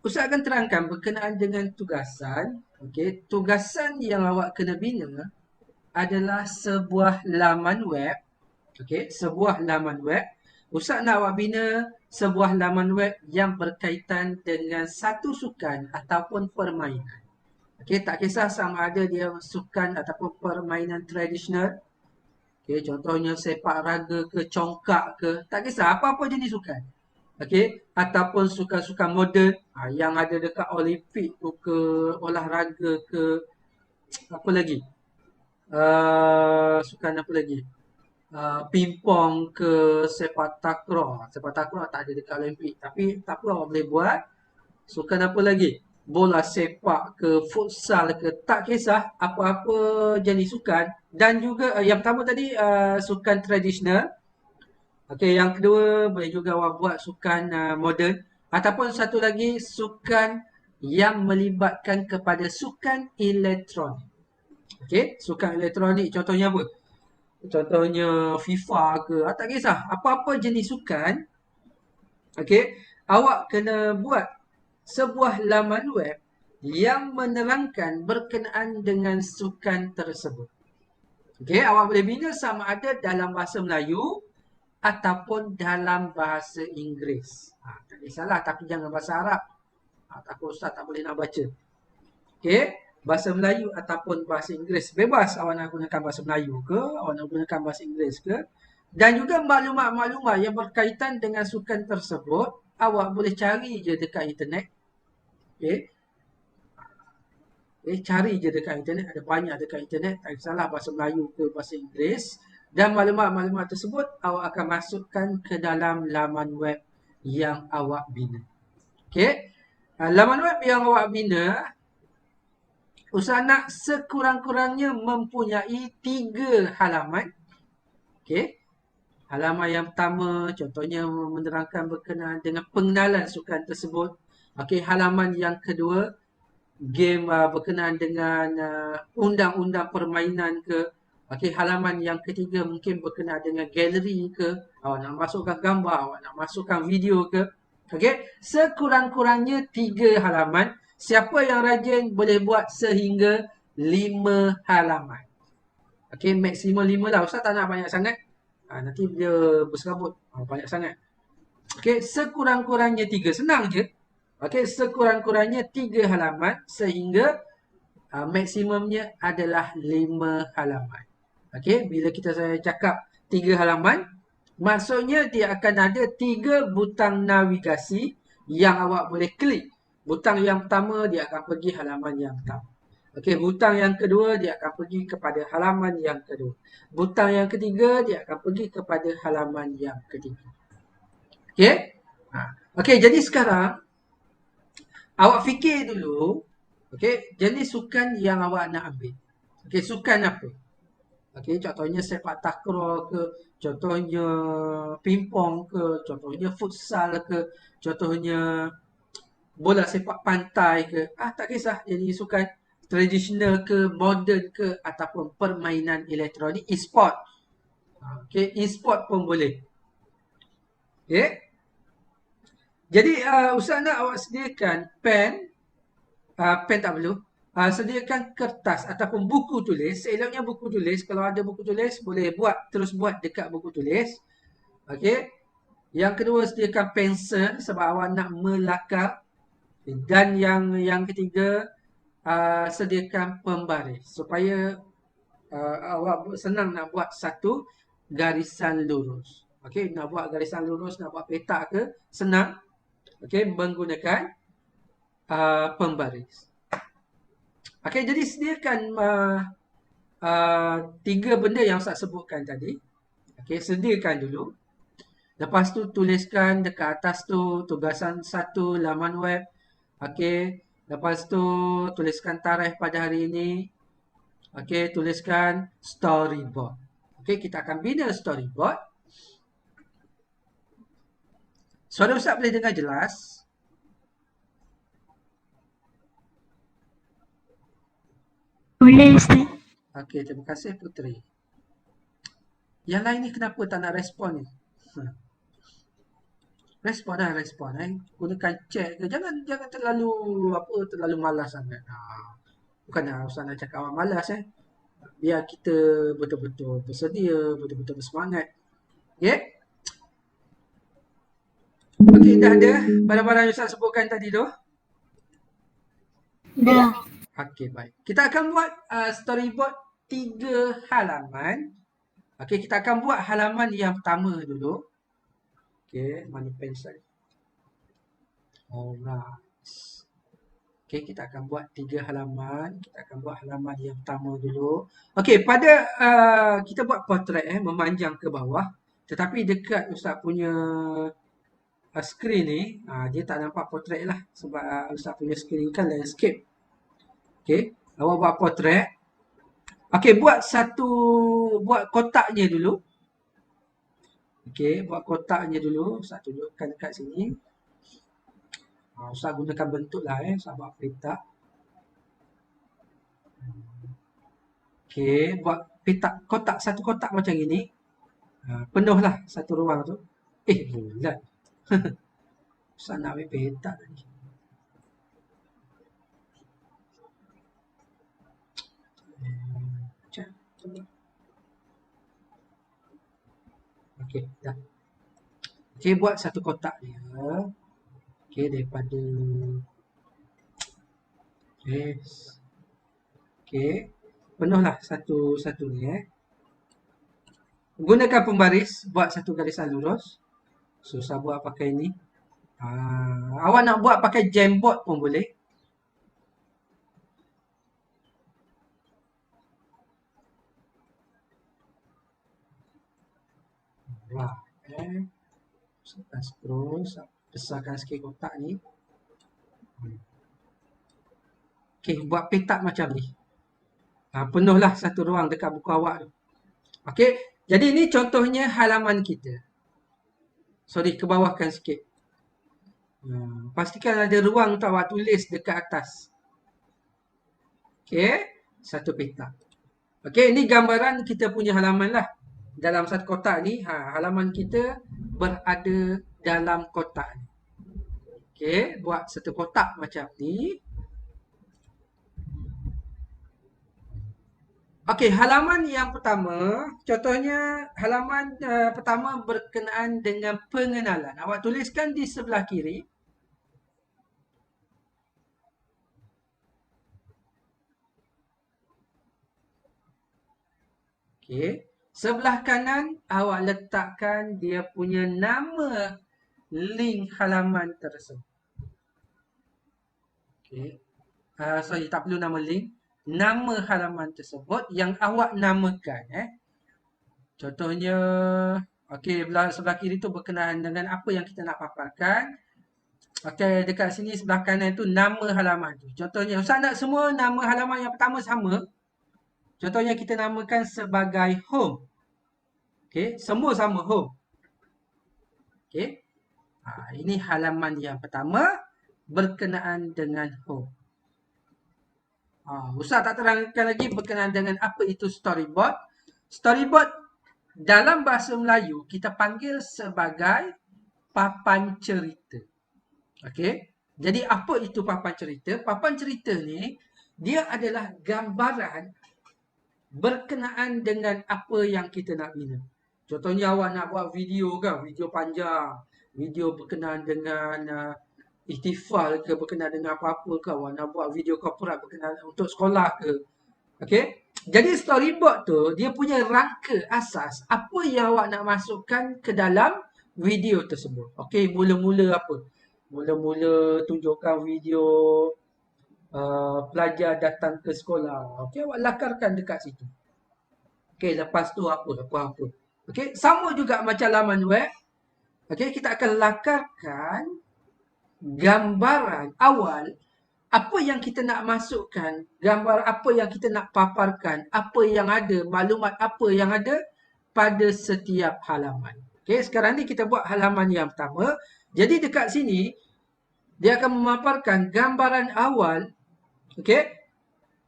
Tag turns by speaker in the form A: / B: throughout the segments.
A: Ustaz akan terangkan berkenaan dengan tugasan. Okey, tugasan yang awak kena bina adalah sebuah laman web. Okey, sebuah laman web. Ustaz nak awak bina sebuah laman web yang berkaitan dengan satu sukan ataupun permainan. Okey, tak kisah sama ada dia sukan ataupun permainan tradisional. Okey, contohnya sepak raga ke, congkak ke, tak kisah apa-apa jenis sukan. Okey, ataupun sukan-sukan moden yang ada dekat Olimpik tu ke, olahraga ke, apa lagi? Sukan apa lagi? Pingpong ke, sepak takraw. Sepak takraw tak ada dekat Olimpik. Tapi tak apa, awak boleh buat. Sukan apa lagi? Bola sepak ke, futsal ke, tak kisah apa-apa jenis sukan. Dan juga yang pertama tadi sukan tradisional. Okey, yang kedua boleh juga awak buat sukan moden. Ataupun satu lagi sukan yang melibatkan kepada sukan elektronik. Okey, sukan elektronik contohnya apa? Contohnya FIFA ke, tak kisah. Apa-apa jenis sukan, okey, awak kena buat sebuah laman web yang menerangkan berkenaan dengan sukan tersebut. Okey, awak boleh bina sama ada dalam bahasa Melayu ataupun dalam bahasa Inggeris. Tak kisahlah, tapi jangan bahasa Arab. Takut Ustaz tak boleh nak baca. Okey, bahasa Melayu ataupun bahasa Inggeris. Bebas awak nak gunakan bahasa Melayu ke, awak nak gunakan bahasa Inggeris ke. Dan juga maklumat-maklumat yang berkaitan dengan sukan tersebut, awak boleh cari je dekat internet. Okey, cari je dekat internet, ada banyak dekat internet, tak kisahlah bahasa Melayu ke bahasa Inggeris. Dan maklumat-maklumat tersebut awak akan masukkan ke dalam laman web yang awak bina. Okey, laman web yang awak bina, Ustaz nak sekurang-kurangnya mempunyai 3 halaman. Okey, halaman yang pertama contohnya menerangkan berkenaan dengan pengenalan sukan tersebut. Okey, halaman yang kedua game berkenaan dengan undang-undang permainan ke. Okey, halaman yang ketiga mungkin berkenaan dengan galeri ke. Awak nak masukkan gambar, awak nak masukkan video ke. Okey, sekurang-kurangnya 3 halaman. Siapa yang rajin boleh buat sehingga 5 halaman. Okey, maksimum 5 lah. Ustaz tak nak banyak sangat. Nanti dia berserabut. Banyak sangat. Okey, sekurang-kurangnya 3. Senang je. Okey, sekurang-kurangnya 3 halaman sehingga maksimumnya adalah 5 halaman. Okey, bila saya cakap 3 halaman, maksudnya dia akan ada 3 butang navigasi yang awak boleh klik. Butang yang pertama dia akan pergi halaman yang pertama. Okey, butang yang kedua dia akan pergi kepada halaman yang kedua. Butang yang ketiga dia akan pergi kepada halaman yang ketiga. Okey? Okey, jadi sekarang awak fikir dulu, okey, jenis sukan yang awak nak ambil. Okey, sukan apa? Okey, contohnya sepak takraw ke, contohnya pingpong ke, contohnya futsal ke, contohnya bola sepak pantai ke. Tak kisah jenis sukan tradisional ke, moden ke, ataupun permainan elektronik, e-sport. Okey, e-sport pun boleh. Okey. Jadi Ustaz nak awak sediakan pen tak perlu. Sediakan kertas ataupun buku tulis. Seeloknya buku tulis. Kalau ada buku tulis, boleh terus buat dekat buku tulis. Okey. Yang kedua, sediakan pensel sebab awak nak melakar. Dan yang ketiga, sediakan pembaris supaya awak senang nak buat satu garisan lurus. Okey, nak buat garisan lurus, nak buat petak ke, senang. Okey, menggunakan pembaris. Okey, jadi sediakan 3 benda yang saya sebutkan tadi. Okey, sediakan dulu. Lepas tu tuliskan dekat atas tu tugasan 1 laman web. Okey, lepas tu tuliskan tarikh pada hari ini. Okey, tuliskan storyboard. Okey, kita akan bina storyboard. Suara Ustaz boleh dengar jelas?
B: Boleh, Ustaz.
A: Okey, terima kasih Puteri. Yang lain ni kenapa tak nak respon ni? Respon lah, respon. Gunakan chat ke. Jangan terlalu malas sangat. Bukanlah Ustaz nak cakap awak malas Biar kita betul-betul bersedia, betul-betul bersemangat. Okay? Okey, dah ada barang-barang yang Ustaz sebutkan tadi tu.
B: Dah.
A: Okey, baik. Kita akan buat storyboard 3 halaman. Okey, kita akan buat halaman yang pertama dulu. Okey, mana pensel? Alright. Okey, kita akan buat 3 halaman. Kita akan buat halaman yang pertama dulu. Okey, pada kita buat portrait memanjang ke bawah. Tetapi dekat Ustaz punya skrin ni, dia tak nampak portrait lah. Sebab Ustaz punya skrin kan landscape. Okey, awak buat portrait. Okey, buat kotaknya dulu. Okey, buat kotaknya dulu. Ustaz tunjukkan dekat sini. Ustaz gunakan bentuk lah Ustaz buat petak. Okey, buat petak kotak, satu kotak macam ini. Penuh lah satu ruang tu. Bulat. Ustaz nak ambil petak tadi. Okey, dah. Okey, buat satu kotak dia. Okey, daripada yes. Okey, penuhlah satu ni Gunakan pembaris, buat satu garisan lurus. Susah buat pakai ni. Awak nak buat pakai Jamboard pun boleh. Wah, Saya scroll, besarkan sikit kotak ni. Okey, buat petak macam ni. Penuhlah satu ruang dekat buku awak tu. Okey, jadi ini contohnya halaman kita. Sorry, ke bawahkan sikit. Pastikan ada ruang untuk awak tulis dekat atas. Okey, satu petak. Okey, ini gambaran kita punya halaman lah. Dalam satu kotak ni, halaman kita berada dalam kotak ni. Okey, buat satu kotak macam ni. Okey, halaman yang pertama, contohnya halaman pertama berkenaan dengan pengenalan. Awak tuliskan di sebelah kiri. Okey, sebelah kanan awak letakkan dia punya nama link halaman tersebut. Okey. Sorry, tak perlu nama link. Nama halaman tersebut yang awak namakan. Contohnya, okey, sebelah kiri tu berkenaan dengan apa yang kita nak paparkan. Okey, dekat sini sebelah kanan tu nama halaman tu. Contohnya, Ustaz nak semua nama halaman yang pertama sama. Contohnya kita namakan sebagai home. Okey, semua sama home. Okey. Ini halaman yang pertama berkenaan dengan home. Ustaz tak terangkan lagi berkenaan dengan apa itu storyboard. Storyboard dalam bahasa Melayu kita panggil sebagai papan cerita. Okey. Jadi apa itu papan cerita? Papan cerita ni dia adalah gambaran berkenaan dengan apa yang kita nak bina. Contohnya awak nak buat video kan, video panjang, video berkenaan dengan ihtifal ke, berkenaan dengan apa-apa ke, awak nak buat video korporat berkenaan untuk sekolah ke. Okey. Jadi storyboard tu dia punya rangka asas apa yang awak nak masukkan ke dalam video tersebut. Okey, mula-mula apa? Mula-mula tunjukkan video pelajar datang ke sekolah. Okey, awak lakarkan dekat situ. Okey, lepas tu apa? Okey, sama juga macam laman web. Okey, kita akan lakarkan gambaran awal apa yang kita nak masukkan, gambar apa yang kita nak paparkan, apa yang ada, maklumat apa yang ada pada setiap halaman. Okey, sekarang ni kita buat halaman yang pertama. Jadi dekat sini dia akan memaparkan gambaran awal. Okey,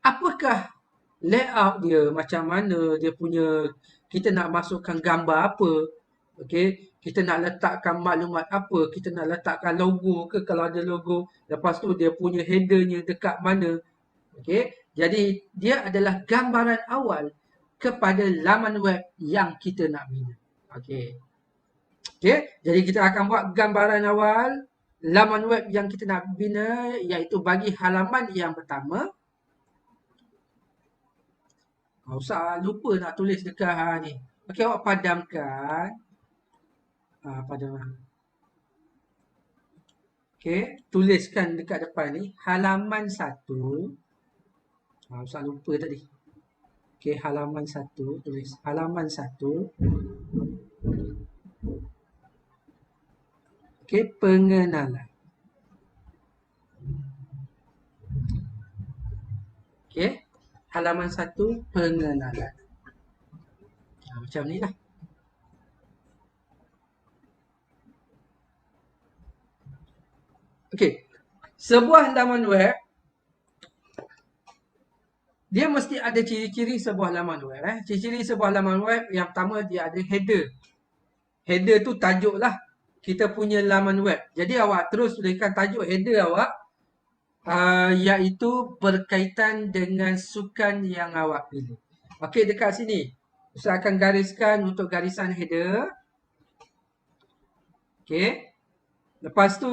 A: apakah layout dia, macam mana dia punya, kita nak masukkan gambar apa. Okey, kita nak letakkan maklumat apa, kita nak letakkan logo ke kalau ada logo. Lepas tu dia punya headernya dekat mana. Okey, jadi dia adalah gambaran awal kepada laman web yang kita nak bina. Okey. Okey, jadi kita akan buat gambaran awal laman web yang kita nak bina iaitu bagi halaman yang pertama. Usah lupa nak tulis dekat ni. Okey, awak padamkan. Padamkan. Okey, tuliskan dekat depan ni halaman 1. Usah lupa tadi. Okey, halaman 1, tulis halaman 1. Okey, pengenalan. Okey, halaman 1 pengenalan. Macam ni lah. Okey, sebuah laman web dia mesti ada ciri-ciri sebuah laman web. Ciri-ciri sebuah laman web yang pertama dia ada header. Header tu tajuk lah kita punya laman web. Jadi awak terus tuliskan tajuk header awak iaitu berkaitan dengan sukan yang awak pilih. Okey, dekat sini usahakan gariskan untuk garisan header. Okey. Lepas tu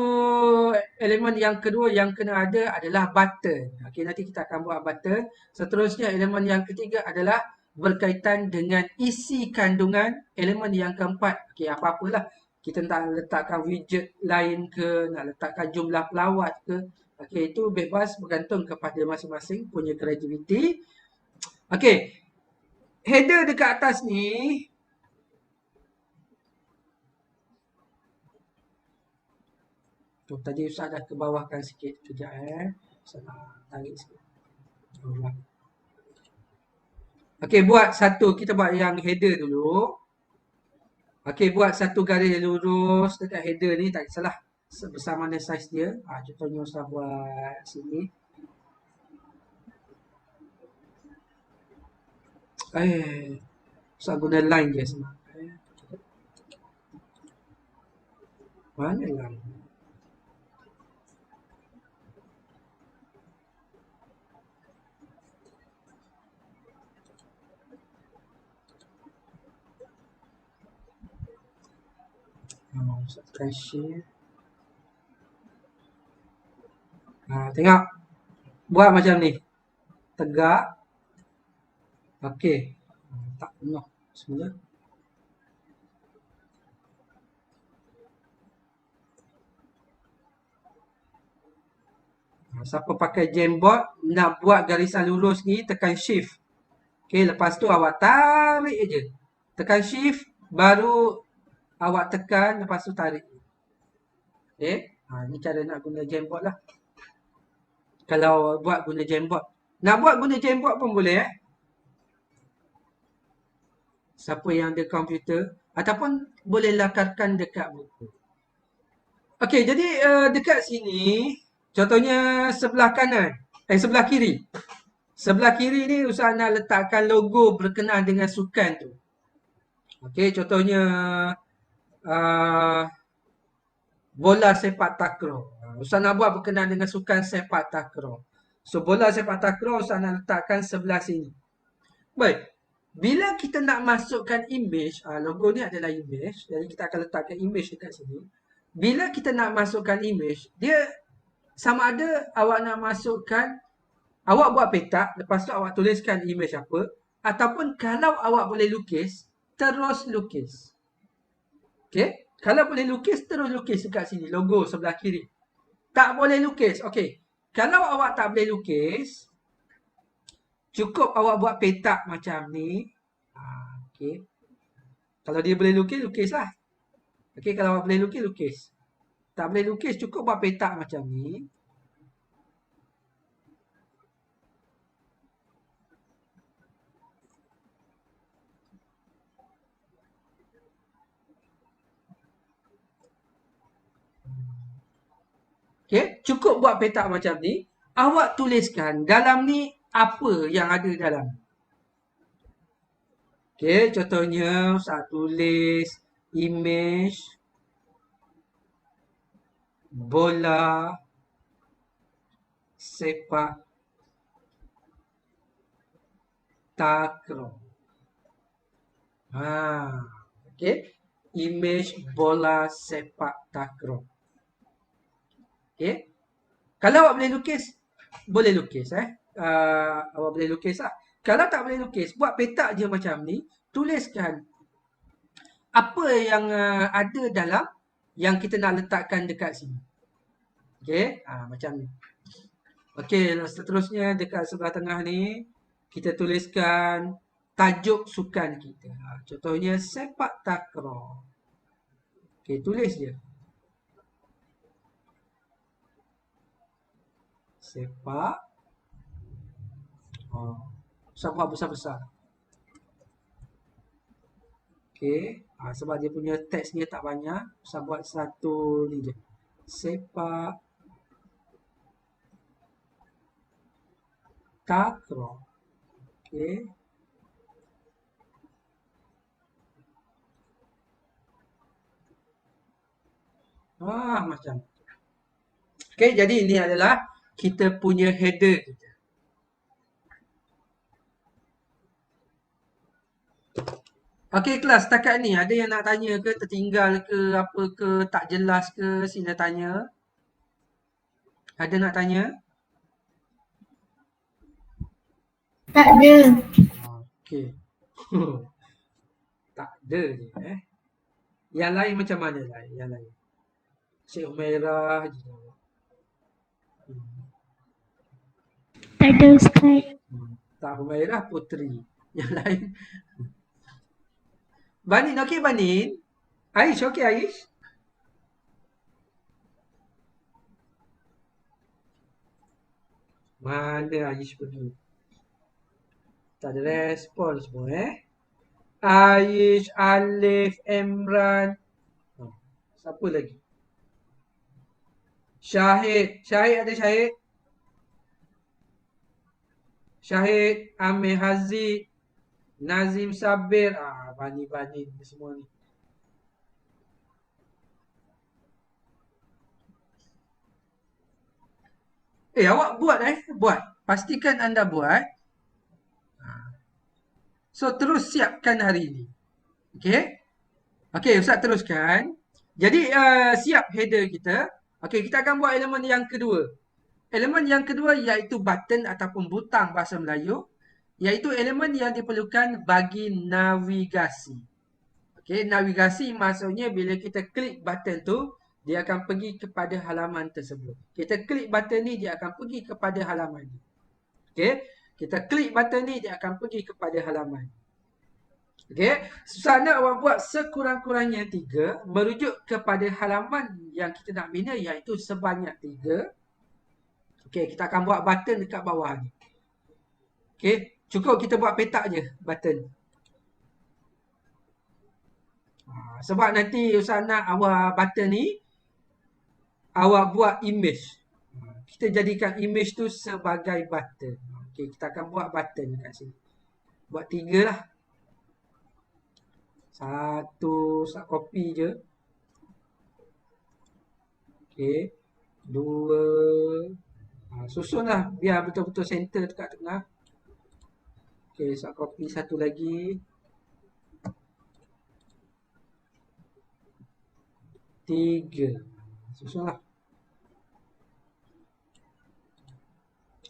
A: elemen yang kedua yang kena ada adalah button. Okey, nanti kita akan buat button. Seterusnya elemen yang ketiga adalah berkaitan dengan isi kandungan. Elemen yang keempat, okey, apa-apalah. Kita nak letakkan widget lain ke, nak letakkan jumlah pelawat ke. Okey, itu bebas bergantung kepada masing-masing punya kreativiti. Okey. Header dekat atas ni tu tadi Ustaz dah ke bawahkan sikit. Kejap Ustaz nak tarik sikit. Okey, buat satu. Kita buat yang header dulu. Okey, buat satu garis lurus dekat header ni. Tak kisahlah sebesar mana saiz dia. Contohnya Ustaz buat sini. Ustaz guna line je semua. Mana line? Ustaz tekan share. Tengok. Buat macam ni. Tegak. Okey. Tak penuh semula. Siapa pakai Jamboard nak buat garisan lurus ni tekan shift. Okey, lepas tu awak tarik je. Tekan shift baru awak tekan lepas tu tarik. Okey, ni cara nak guna Jamboard lah. Kalau buat guna Jamboard. Nak buat guna Jamboard pun boleh Siapa yang ada komputer ataupun boleh lakarkan dekat buku. Okey, jadi dekat sini contohnya sebelah kanan, sebelah kiri. Sebelah kiri ni Ustaz nak letakkan logo berkenaan dengan sukan tu. Okey, contohnya bola sepak takraw. Ustaz nak buat berkenaan dengan sukan sepak takraw. So, bola sepak takraw Ustaz nak letakkan sebelah sini. Baik. Bila kita nak masukkan image, logo ni adalah image. Jadi kita akan letakkan image dekat sini. Bila kita nak masukkan image, dia sama ada awak nak masukkan, awak buat petak, lepas tu awak tuliskan image apa. Ataupun kalau awak boleh lukis, terus lukis. Okay. Kalau boleh lukis, terus lukis dekat sini. Logo sebelah kiri. Tak boleh lukis. Okay. Kalau awak tak boleh lukis, cukup awak buat petak macam ni. Okay. Kalau dia boleh lukis, lukislah. Okay, kalau awak boleh lukis, lukis. Tak boleh lukis, cukup buat petak macam ni. Okay, cukup buat petak macam ni. Awak tuliskan dalam ni apa yang ada dalam. Okay, contohnya Ustaz tulis image bola sepak takraw. Okey. Image bola sepak takraw. Okey. Kalau awak boleh lukis, boleh lukis awak boleh lukis lah. Kalau tak boleh lukis, buat petak je macam ni, tuliskan apa yang ada dalam yang kita nak letakkan dekat sini. Okey, macam ni. Okey, seterusnya dekat sebelah tengah ni kita tuliskan tajuk sukan kita. Contohnya sepak takraw. Okey, tulis je. Sepak. Buat besar-besar. Okey, sebab dia punya teks dia tak banyak, saya buat satu ni je. Sepak takraw. Okey. Macam. Okey, jadi ini adalah kita punya header kita. Okey kelas, setakat ni ada yang nak tanya ke, tertinggal ke, apa ke, tak jelas ke, sila tanya. Ada nak tanya?
B: Tak ada.
A: Okey. Tak ada je Yang lain macam mana lah? Yang lain. Cik Umairah je.
B: Tak ada Ustaz.
A: Tak Umairah Putri. Yang lain. Banin, okey Banin? Aish, okey Aish? Mana Aish pergi? Tak ada respon semua Aish, Alif, Emran. Siapa lagi? Syahid. Syahid ada Syahid? Syahid, Amir Haziq, Nazim Sabir. Banin semua ni. Awak buat buat. Pastikan anda buat. So, terus siapkan hari ini. Okey? Okey, Ustaz teruskan. Jadi, siap header kita. Okey, kita akan buat elemen yang kedua. Elemen yang kedua iaitu button ataupun butang bahasa Melayu. Iaitu elemen yang diperlukan bagi navigasi. Okey, navigasi maksudnya bila kita klik button tu, dia akan pergi kepada halaman tersebut. Kita klik button ni, dia akan pergi kepada halaman ni. Okey, kita klik button ni, dia akan pergi kepada halaman. Okey, sana awak buat sekurang-kurangnya 3, merujuk kepada halaman yang kita nak bina iaitu sebanyak 3. Okey, kita akan buat button dekat bawah ni. Okey, cukup kita buat petak je button. Sebab nanti Ustaz nak awak button ni awak buat image. Kita jadikan image tu sebagai button. Okey, kita akan buat button kat sini. Buat 3 lah. Satu, Ustaz copy je. Okey, 2. Susunlah biar betul-betul center dekat tengah. Okey, Ustaz copy satu lagi. 3. Susunlah.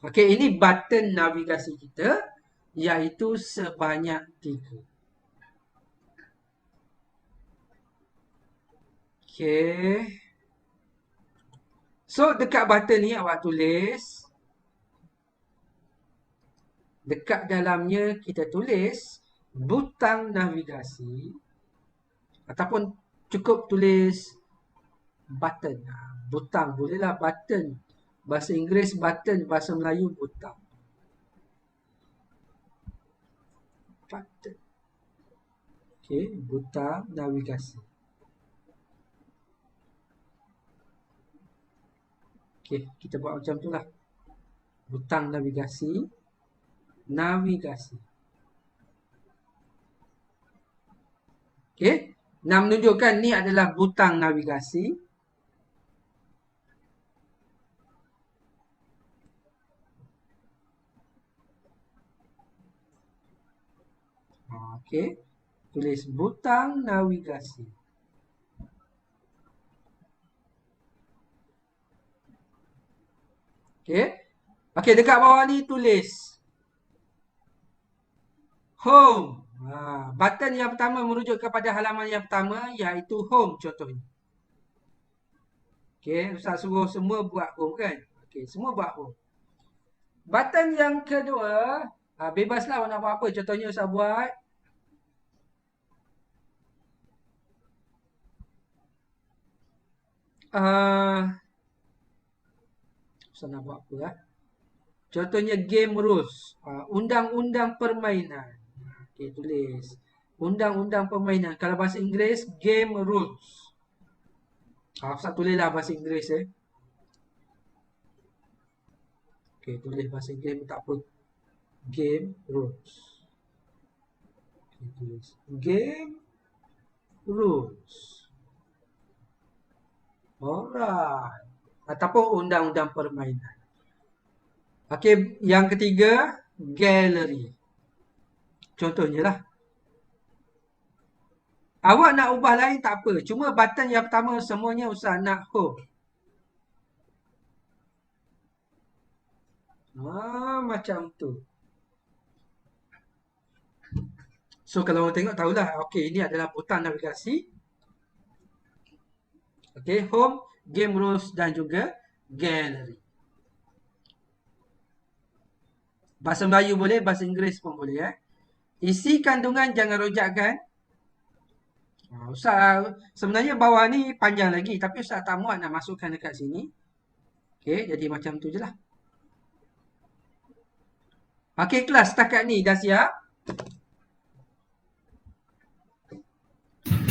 A: Okey, ini button navigasi kita iaitu sebanyak 3. Okey. So, dekat button ni awak tulis. Dekat dalamnya kita tulis butang navigasi. Ataupun cukup tulis button. Butang bolehlah button. Bahasa Inggeris button, bahasa Melayu butang. Button. Okey, butang navigasi. Okey, kita buat macam tu lah. Butang navigasi. Navigasi. Okey, Nak menunjukkan ni adalah butang navigasi. Okey. Tulis butang navigasi. Okey. Okey, dekat bawah ni tulis home. Button yang pertama merujuk kepada halaman yang pertama, iaitu home contohnya. Okey, Ustaz suruh semua buat home kan? Okey, semua buat home. Button yang kedua, bebaslah awak nak buat apa. Contohnya Ustaz buat Ustaz nak buat apa lah? Contohnya game rules. Undang-undang permainan. Okey, tulis. Undang-undang permainan. Kalau bahasa Inggeris, game rules. Ustaz tulislah bahasa Inggeris Okey, tulis bahasa Inggeris pun tak apa. Game rules. Okey, tulis. Game rules. Alright. Ataupun undang-undang permainan. Okey, yang ketiga, gallery. Contohnya lah. Awak nak ubah lain tak apa. Cuma button yang pertama semuanya Ustaz nak home. Macam tu. So, kalau orang tengok tahulah. Okey, ini adalah butang navigasi. Okey, home, game rules dan juga gallery. Bahasa Melayu boleh, bahasa Inggeris pun boleh. Isi kandungan jangan rojakkan. Ustaz, sebenarnya bawah ni panjang lagi. Tapi Ustaz tak muat nak masukkan dekat sini. Okey, jadi macam tu je lah. Okey, kelas setakat ni dah siap?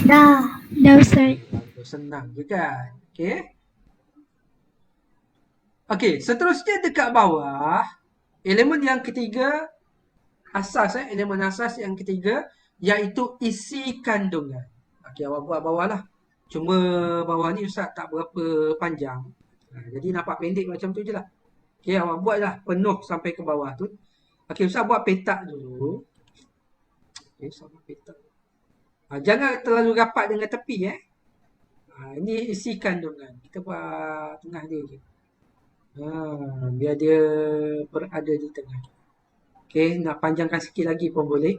B: Dah Ustaz.
A: Senang je kan? Okey. Okey, seterusnya dekat bawah, elemen yang ketiga, elemen asas yang ketiga, iaitu isi kandungan. Okey, awak buat bawah lah. Cuma bawah ni Ustaz tak berapa panjang. Jadi nampak pendek macam tu je lah. Okey, awak buat lah penuh sampai ke bawah tu. Okey, Ustaz buat petak dulu. Okey, Ustaz buat petak. Jangan terlalu rapat dengan tepi ini isi kandungan. Kita buat tengah dia je. Biar dia berada di tengah. Okey, nak panjangkan sikit lagi pun boleh.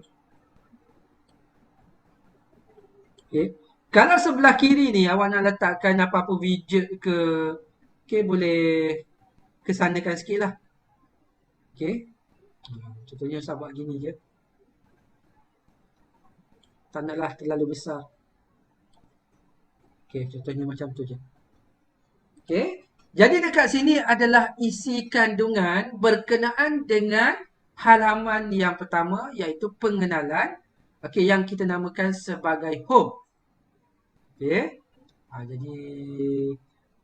A: Okey. Kalau sebelah kiri ni awak nak letakkan apa-apa widget ke, okey, boleh kesanakan sikit lah. Okey. Contohnya saya buat gini je. Tak naklah terlalu besar. Okey, contohnya macam tu je. Okey. Jadi dekat sini adalah isi kandungan berkenaan dengan halaman yang pertama, iaitu pengenalan. Okey, yang kita namakan sebagai home. Okey. Jadi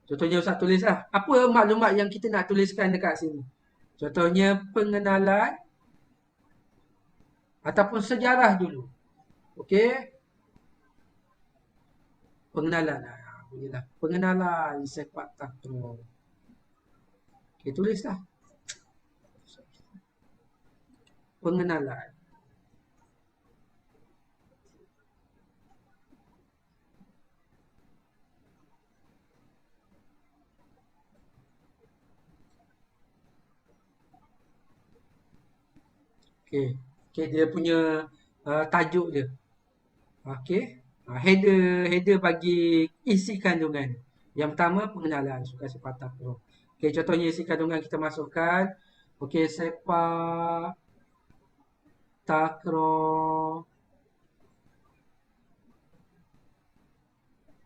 A: contohnya Ustaz tulis lah. Apa maklumat yang kita nak tuliskan dekat sini? Contohnya pengenalan ataupun sejarah dulu. Okey. Pengenalan. Bolehlah. Pengenalan sepak takraw. Okey, tulislah. Pengenalan. Okey. Okey, dia punya tajuk dia. Okey. Header bagi isi kandungan. Yang pertama pengenalan sukan sepak takraw. Okey, contohnya isi kandungan kita masukkan. Okey, sepak takraw.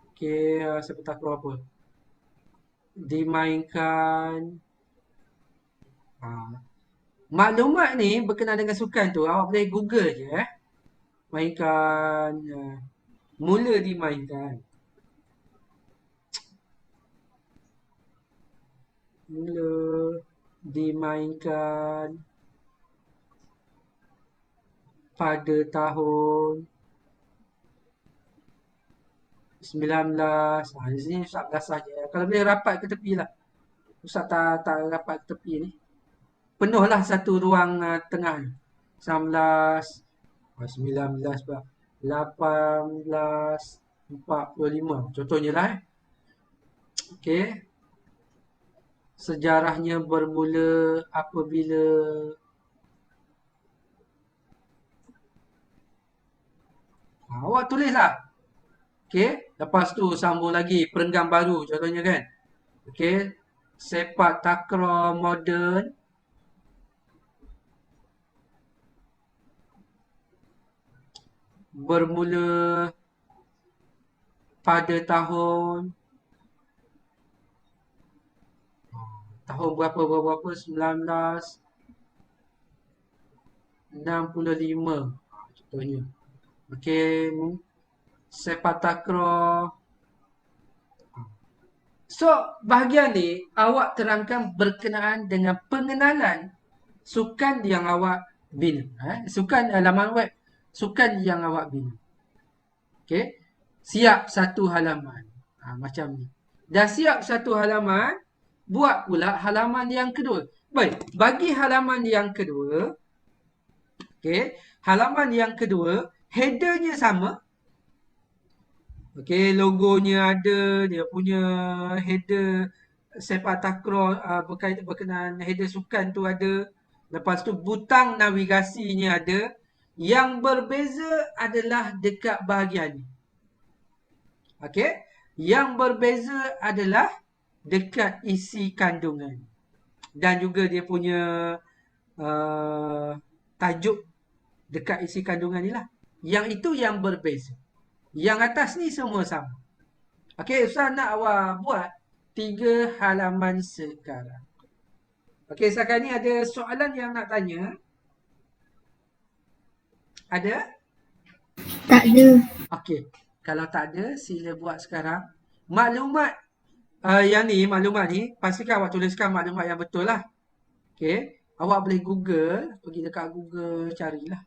A: Okey, sepak takraw apa? Dimainkan. Maklumat ni berkenaan dengan sukan tu awak boleh Google je Mainkan mula dimainkan. Mula dimainkan pada tahun 19. Di sini Ustaz belas saja. Kalau boleh rapat ke tepi lah. Ustaz tak rapat ke tepi ni. Penuhlah satu ruang tengah ni. 19. 19 pula. 18:45. Contohnya lah Okey. Sejarahnya bermula apabila awak tulislah. Okey. Lepas tu sambung lagi perenggan baru contohnya kan. Okey. Sepak takraw moden bermula pada tahun berapa 1965 contohnya. Okey, sepak takraw. So, bahagian ni awak terangkan berkenaan dengan pengenalan sukan yang awak bina. Sukan laman web, sukan yang awak bina. Okey. Siap satu halaman. Macam ni. Dah siap satu halaman, buat pula halaman yang kedua. Baik, bagi halaman yang kedua, okey, halaman yang kedua, headernya sama. Okey, logonya ada, dia punya header sepak takraw berkenaan header sukan tu ada. Lepas tu butang navigasinya ada. Yang berbeza adalah dekat bahagian ni. Okey, yang berbeza adalah dekat isi kandungan dan juga dia punya tajuk dekat isi kandungan ni lah. Yang itu yang berbeza. Yang atas ni semua sama. Okey, Ustaz nak awak buat 3 halaman sekarang. Okey, sekarang ni ada soalan yang nak tanya? Ada?
B: Tak ada.
A: Okey, kalau tak ada sila buat sekarang. Maklumat yang ni, maklumat ni pastikan awak tuliskan maklumat yang betul lah. Okey, awak boleh Google, pergi dekat Google carilah.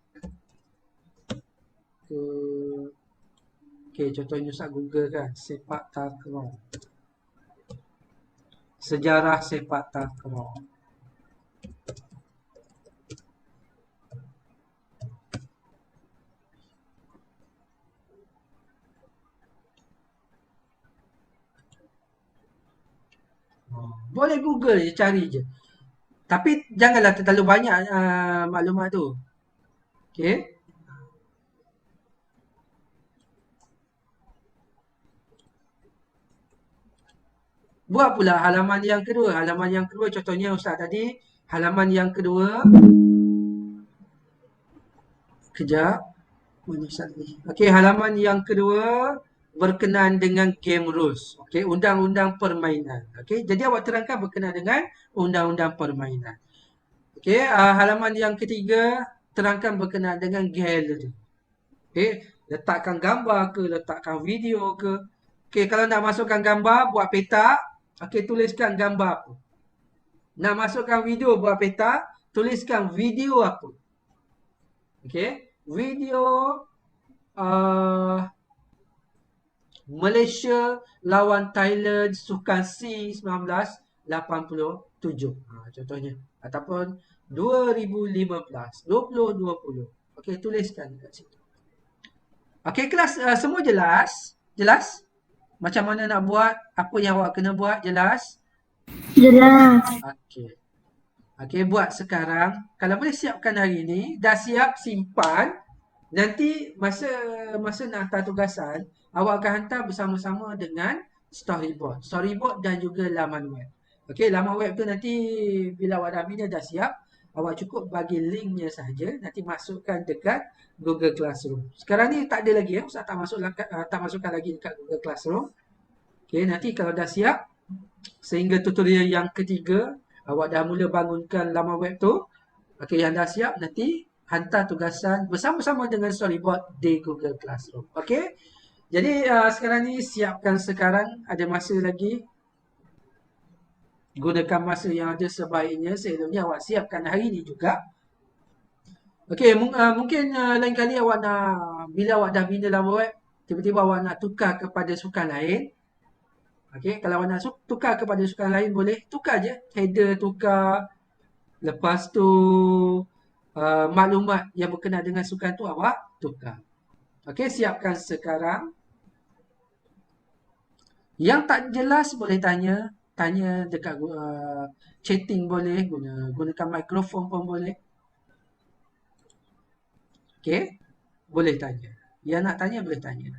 A: Okey, contohnya Ustaz Google kan, sepak takraw. Sejarah sepak takraw. Boleh Google je, cari je. Tapi janganlah terlalu banyak maklumat tu. Okey. Buat pula halaman yang kedua. Halaman yang kedua contohnya Ustaz tadi. Halaman yang kedua. Kejap. Mana Ustaz ni? Okey, halaman yang kedua berkenaan dengan game rules. Okey, undang-undang permainan. Okey, jadi awak terangkan berkenaan dengan undang-undang permainan. Okey, halaman yang ketiga terangkan berkenaan dengan gallery. Okey, letakkan gambar ke, letakkan video ke. Okey, kalau nak masukkan gambar, buat peta. Okey, tuliskan gambar apa. Nak masukkan video, buat peta. Tuliskan video apa. Okey, video Malaysia lawan Thailand Sukan C 1987. Contohnya. Ataupun 2015, 2020. Okey, tuliskan kat situ. Okey, kelas semua jelas? Jelas? Macam mana nak buat? Apa yang awak kena buat? Jelas?
B: Jelas.
A: Okey. Okey, buat sekarang. Kalau boleh siapkan hari ni. Dah siap, simpan. Nanti masa nak hantar tugasan, awak akan hantar bersama-sama dengan storyboard. Storyboard dan juga laman web. Okey, laman web tu nanti bila awak dah bina dah siap, awak cukup bagi linknya saja. Nanti masukkan dekat Google Classroom. Sekarang ni tak ada lagi ya. Ustaz tak masukkan lagi dekat Google Classroom. Okey, nanti kalau dah siap, sehingga tutorial yang ketiga, awak dah mula bangunkan laman web tu. Okey, yang dah siap nanti hantar tugasan bersama-sama dengan storyboard di Google Classroom. Okey. Jadi sekarang ni siapkan sekarang, ada masa lagi. Gunakan masa yang ada sebaiknya. Selebihnya awak siapkan hari ni juga. Okey, mungkin lain kali awak nak, bila awak dah bina laman web, tiba-tiba awak nak tukar kepada sukan lain. Okey, kalau awak nak tukar kepada sukan lain boleh, tukar je. Header tukar. Lepas tu maklumat yang berkenaan dengan sukan tu awak tukar. Okey, siapkan sekarang. Yang tak jelas boleh tanya. Tanya dekat chatting boleh. Gunakan mikrofon pun boleh. Okey, boleh tanya. Yang nak tanya boleh tanya.